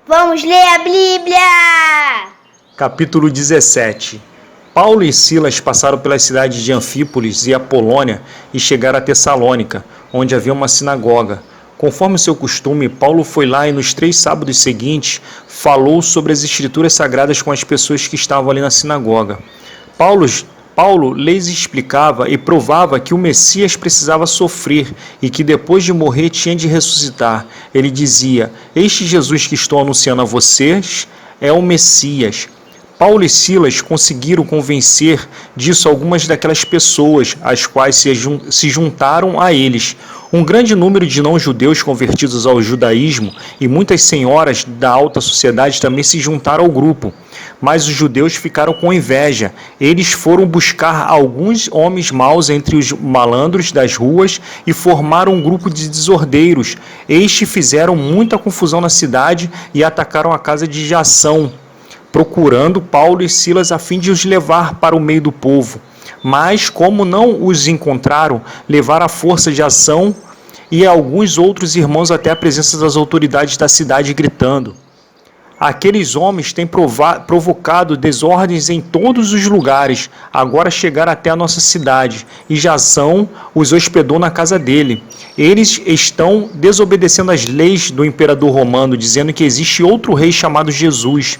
Vamos ler a Bíblia! Capítulo 17. Paulo e Silas passaram pelas cidades de Anfípolis e Apolônia e chegaram a Tessalônica, onde havia uma sinagoga. Conforme seu costume, Paulo foi lá e nos 3 sábados seguintes falou sobre as escrituras sagradas com as pessoas que estavam ali na sinagoga. Paulo lhes explicava e provava que o Messias precisava sofrer e que depois de morrer tinha de ressuscitar. Ele dizia: "Este Jesus que estou anunciando a vocês é o Messias." Paulo e Silas conseguiram convencer disso algumas daquelas pessoas, as quais se juntaram a eles. Um grande número de não-judeus convertidos ao judaísmo e muitas senhoras da alta sociedade também se juntaram ao grupo. Mas os judeus ficaram com inveja. Eles foram buscar alguns homens maus entre os malandros das ruas e formaram um grupo de desordeiros. Estes fizeram muita confusão na cidade e atacaram a casa de Jason, procurando Paulo e Silas a fim de os levar para o meio do povo. Mas, como não os encontraram, levaram a força de ação e alguns outros irmãos até a presença das autoridades da cidade, gritando: "Aqueles homens têm provocado desordens em todos os lugares. Agora chegaram até a nossa cidade, e Jasão os hospedou na casa dele. Eles estão desobedecendo as leis do imperador romano, dizendo que existe outro rei chamado Jesus."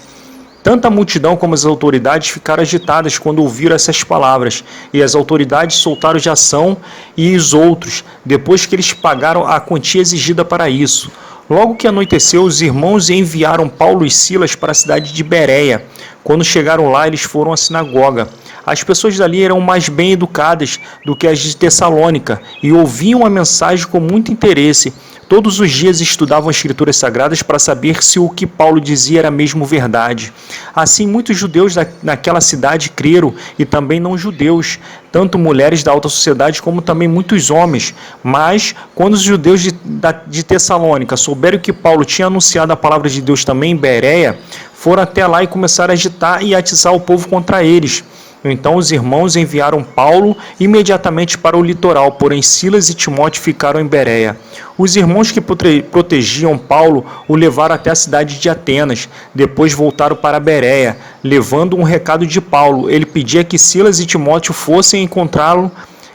Tanto a multidão como as autoridades ficaram agitadas quando ouviram essas palavras, e as autoridades soltaram Jasão e os outros, depois que eles pagaram a quantia exigida para isso. Logo que anoiteceu, os irmãos enviaram Paulo e Silas para a cidade de Bereia. Quando chegaram lá, eles foram à sinagoga. As pessoas dali eram mais bem educadas do que as de Tessalônica e ouviam a mensagem com muito interesse. Todos os dias estudavam as Escrituras Sagradas para saber se o que Paulo dizia era mesmo verdade. Assim, muitos judeus naquela cidade creram e também não judeus, tanto mulheres da alta sociedade como também muitos homens. Mas, quando os judeus de Tessalônica souberam que Paulo tinha anunciado a palavra de Deus também em Bereia, foram até lá e começaram a agitar e atiçar o povo contra eles. Então os irmãos enviaram Paulo imediatamente para o litoral, porém Silas e Timóteo ficaram em Bereia. Os irmãos que protegiam Paulo o levaram até a cidade de Atenas, depois voltaram para Bereia, levando um recado de Paulo. Ele pedia que Silas e Timóteo fossem encontrá-lo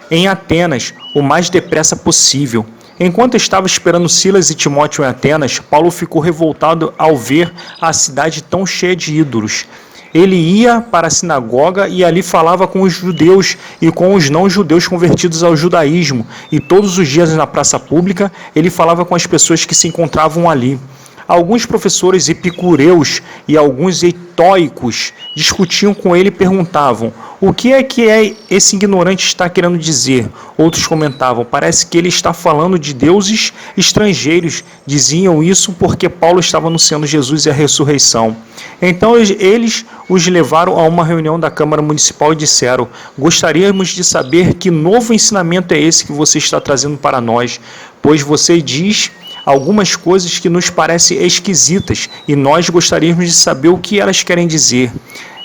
em Atenas o mais depressa possível. Enquanto estava esperando Silas e Timóteo em Atenas, Paulo ficou revoltado ao ver a cidade tão cheia de ídolos. Ele ia para a sinagoga e ali falava com os judeus e com os não-judeus convertidos ao judaísmo, e todos os dias na praça pública ele falava com as pessoas que se encontravam ali. Alguns professores epicureus e alguns etóicos discutiam com ele e perguntavam: "O que é esse ignorante está querendo dizer?" Outros comentavam: "Parece que ele está falando de deuses estrangeiros." Diziam isso porque Paulo estava anunciando Jesus e a ressurreição. Então eles os levaram a uma reunião da Câmara Municipal e disseram: "Gostaríamos de saber que novo ensinamento é esse que você está trazendo para nós, pois você diz algumas coisas que nos parecem esquisitas e nós gostaríamos de saber o que elas querem dizer."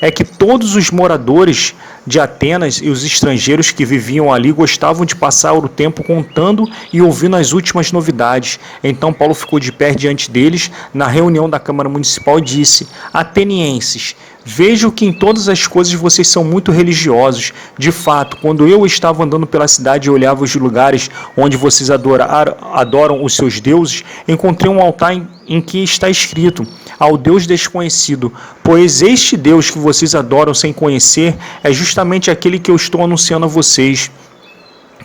É que todos os moradores de Atenas e os estrangeiros que viviam ali gostavam de passar o tempo contando e ouvindo as últimas novidades. Então Paulo ficou de pé diante deles na reunião da Câmara Municipal e disse: "Atenienses, vejo que em todas as coisas vocês são muito religiosos. De fato, quando eu estava andando pela cidade e olhava os lugares onde vocês adoram os seus deuses, encontrei um altar em que está escrito: ao Deus desconhecido, pois este Deus que vocês adoram sem conhecer é justamente aquele que eu estou anunciando a vocês.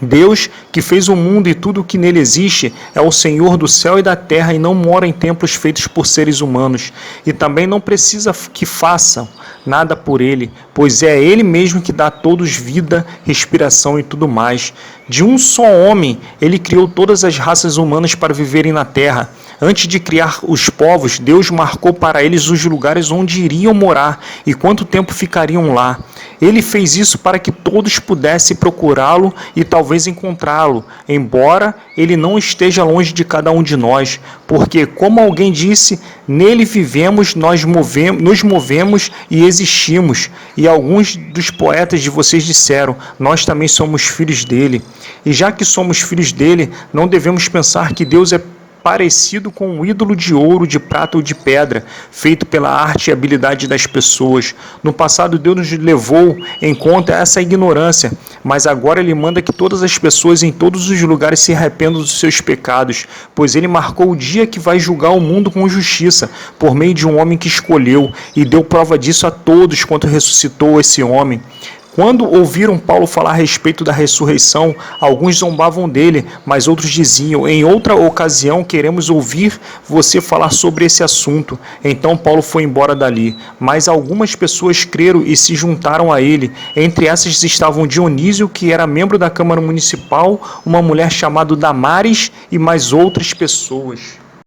Deus, que fez o mundo e tudo o que nele existe, é o Senhor do céu e da terra e não mora em templos feitos por seres humanos. E também não precisa que façam nada por ele, pois é ele mesmo que dá a todos vida, respiração e tudo mais. De um só homem, ele criou todas as raças humanas para viverem na terra. Antes de criar os povos, Deus marcou para eles os lugares onde iriam morar e quanto tempo ficariam lá. Ele fez isso para que todos pudessem procurá-lo e talvez encontrá-lo, embora ele não esteja longe de cada um de nós, porque, como alguém disse, nele vivemos, nos movemos e existimos. E alguns dos poetas de vocês disseram: nós também somos filhos dele. E já que somos filhos dele, não devemos pensar que Deus é parecido com um ídolo de ouro, de prata ou de pedra, feito pela arte e habilidade das pessoas. No passado, Deus nos levou em conta essa ignorância, mas agora Ele manda que todas as pessoas em todos os lugares se arrependam dos seus pecados, pois Ele marcou o dia que vai julgar o mundo com justiça, por meio de um homem que escolheu, e deu prova disso a todos quando ressuscitou esse homem. Quando ouviram Paulo falar a respeito da ressurreição, alguns zombavam dele, mas outros diziam: em outra ocasião queremos ouvir você falar sobre esse assunto. Então Paulo foi embora dali, mas algumas pessoas creram e se juntaram a ele. Entre essas estavam Dionísio, que era membro da Câmara Municipal, uma mulher chamada Damares e mais outras pessoas.